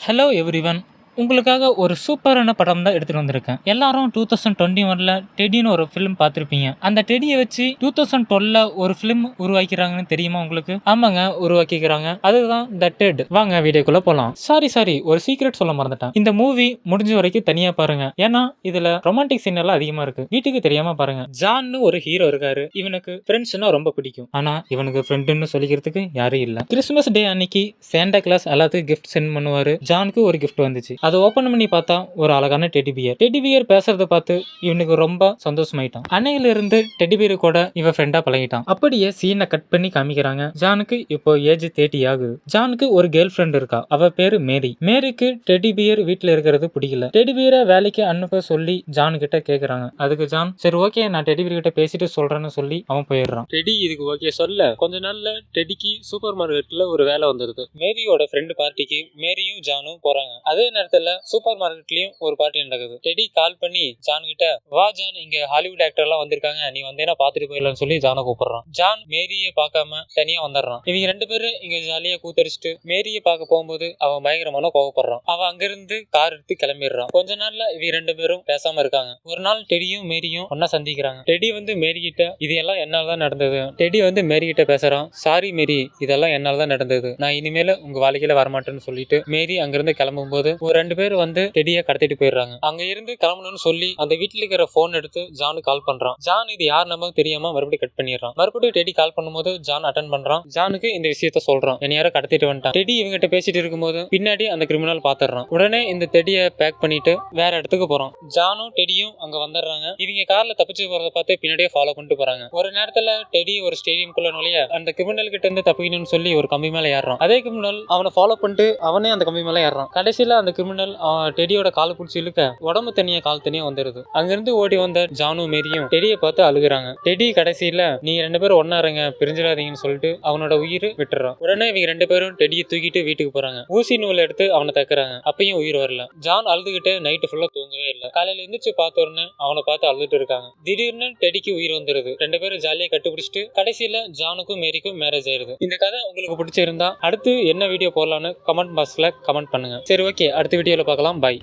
Hello everyone. உங்களுக்காக ஒரு சூப்பரான படம் தான் எடுத்துட்டு வந்திருக்கேன். எல்லாரும் 2021ல டெடின்னு ஒரு ஃபிலிம் பார்த்திருப்பீங்க. அந்த டெடியை வச்சு 2012ல ஒரு ஃபிலிம் உருவாக்கிறாங்கன்னு தெரியுமா உங்களுக்கு? ஆமாங்க, உருவாக்கிக்கிறாங்க. அதுதான் த டெட். வாங்க வீடியோக்குள்ள போலாம். சாரி ஒரு சீக்ரெட் சொல்ல மறந்துட்டேன். இந்த மூவி முடிஞ்ச வரைக்கும் தனியா பாருங்க. ஏன்னா இதுல ரொமான்டிக் சீன் எல்லாம் அதிகமா இருக்கு. வீட்டுக்கு தெரியாம பாருங்க. ஜான்னு ஒரு ஹீரோ இருக்காரு. இவனுக்கு ஃப்ரெண்ட்ஸ்னா ரொம்ப பிடிக்கும். ஆனா இவனுக்கு ஃப்ரெண்டுன்னு சொல்லிக்கிறதுக்கு யாரும் இல்ல. கிறிஸ்துமஸ் டே அன்னைக்கு சாண்டா கிளாஸ் எல்லாத்துக்கும் கிஃப்ட் சென்ட் பண்ணுவாரு. ஜானுக்கு ஒரு கிஃப்ட் வந்துச்சு. அதை ஓபன் பண்ணி பார்த்தா ஒரு அழகான டெடி பியர். டெடி பியர் பேசுறத பார்த்து இவனுக்கு ரொம்ப சந்தோஷமாயிட்டான். அன்னையில இருந்து டெடி பியர் கூட இவன் ஃப்ரெண்டா பழகிட்டான். அப்படியே சீனை கட் பண்ணி காமிக்கிறாங்க. ஜானுக்கு இப்போ ஏஜ் 30 ஆகுது. ஜானுக்கு ஒரு கேர்ள் ஃப்ரெண்ட் இருக்கா. அவ பேரு மேரி. மேரிக்கு டெடி பியர் வீட்டுல இருக்கிறது பிடிக்கல. டெடி பியரை வேலைக்கு அனுப்ப சொல்லி ஜான் கிட்ட கேக்குறாங்க. அதுக்கு ஜான் சரி ஓகே நான் டெடி பியர் கிட்ட பேசிட்டு சொல்றேன்னு சொல்லி அவன் போயிடுறான். டெடி இதுக்கு ஓகே சொல்ல கொஞ்ச நாள்ல டெடிக்கு சூப்பர் மார்க்கெட்ல ஒரு வேலை வந்துருது. மேரியோட ஃப்ரெண்டு பார்ட்டிக்கு மேரியும் ஜானும் போறாங்க. அதே நேரத்துல சூப்பர் மார்க்கெட்லயும் ஒரு பார்ட்டி நடக்குது. டெடி கால் பண்ணி ஜான் கிட்ட வா ஜான், இங்க ஹாலிவுட் ஆக்டர் எல்லாம் வந்திருக்காங்க, நீ வந்தேன்னா பாத்துட்டு போயிடலாம்னு சொல்லி ஜானை கூப்பிடுறான். ஜான் மேரியை பார்க்காம தனியா வந்துடுறான். இவங்க ரெண்டு பேரும் இங்க ஜாலியா கூத்தடிச்சுட்டு மேரியை பார்க்க போகும்போது அவன் பயங்கரமான கோவப்படுறான். அவன் அங்கிருந்து கார் எடுத்து கிளம்பிடுறான். கொஞ்ச நாள்ல இவங்க ரெண்டு பேரும் பேசாம இருக்காங்க. ஒரு நாள் டெடியும் மேரியும் ஒன்னா சந்திக்கிறாங்க. டெடி வந்து மேரி கிட்ட இதெல்லாம் என்னாலதான் நடந்தது. டெடி வந்து மேரி கிட்ட பேசுறான். சாரி மேரி, இதெல்லாம் என்னாலதான் நடந்தது, நான் இனிமேல உங்க வாழ்க்கையில வரமாட்டேன்னு சொல்லிட்டு மேரி அங்கிருந்து கிளம்பும் போது ஒரு ரெண்டு பேர் வந்து டெடியை கடத்திட்டு போயிடுறாங்க. அங்க இருந்து கிளம்பணும்னு சொல்லி அந்த வீட்டுல இருக்கிற போன் எடுத்து ஜானு கால் பண்றான். ஜான் இது யார் நம்ம தெரியாம மறுபடியும் கட் பண்ணிடுறான். மறுபடியும் டெடி கால் பண்ணும்போது ஜான் அட்டன் பண்றான். ஜானுக்கு இந்த விஷயத்த சொல்றான், என்ன யாரோ கடத்திட்டு வந்துட்டான். டெடி இவங்கிட்ட பேசிட்டு இருக்கும்போது பின்னாடி அந்த கிரிமினல் பாத்துறான். உடனே இந்த டெடியை பேக் பண்ணிட்டு வேற இடத்துக்கு போறான். ஜானும் டெடியும் அங்க வந்துடுறாங்க. இவங்க கார்ல தப்பிச்சு போறத பார்த்து பின்னாடியே ஃபாலோ பண்ணிட்டு போறாங்க. ஒரு நேரத்துல டெடி ஒரு ஸ்டேடியம்குள்ள நுழைய அந்த கிரிமினல் கிட்ட இருந்து தப்பிக்கணும்னு சொல்லி ஒரு கம்பி மேல ஏறான். அதே கிரிமினல் அவனை ஃபாலோ பண்ணிட்டு அவனே அந்த கம்பி மேல ஏறான். கடைசியில அந்த கிரிமினல் டெடியோட காலை பிடிச்சி இழுக்க உடம்பு தனியா கால் தனியா வந்துருது. அங்கிருந்து ஓடி வந்த ஜானும் மேரியும் டெடியை பார்த்து அழுகுறாங்க. டெடி கடைசியில நீ ரெண்டு பேரும் ஒன்னா இருங்க, பிரிஞ்சிடாதீங்கன்னு சொல்லிட்டு அவனோட உயிர் விட்டுறான். உடனே இவங்க ரெண்டு பேரும் டெடியை தூக்கிட்டு வீட்டுக்கு போறாங்க. ஊசி நூல் எடுத்து அவனை தக்குறாங்க. அப்பயும் உயிர் வரல. ஜான் அழுதுகிட்டு நைட்டு ஃபுல்லா தூங்கவே இல்லை. காலையில எந்திரிச்சு பார்த்த உடனே அவனை பார்த்து அழுதுட்டு இருக்காங்க. திடீர்னு டெடிக்கு உயிர் வந்துருது. ரெண்டு பேரும் ஜாலியா கட்டுப்பிடிச்சிட்டு கடைசியில ஜானுக்கும் மேரிக்கும் மேரேஜ் ஆயிருது. இந்த கதை உங்களுக்கு பிடிச்சிருந்தா அடுத்து என்ன வீடியோ போடலான்னு கமெண்ட் பாக்ஸ்ல கமெண்ட் பண்ணுங்க. சரி ஓகே, அடுத்த வீடியோல பார்க்கலாம். பாய்.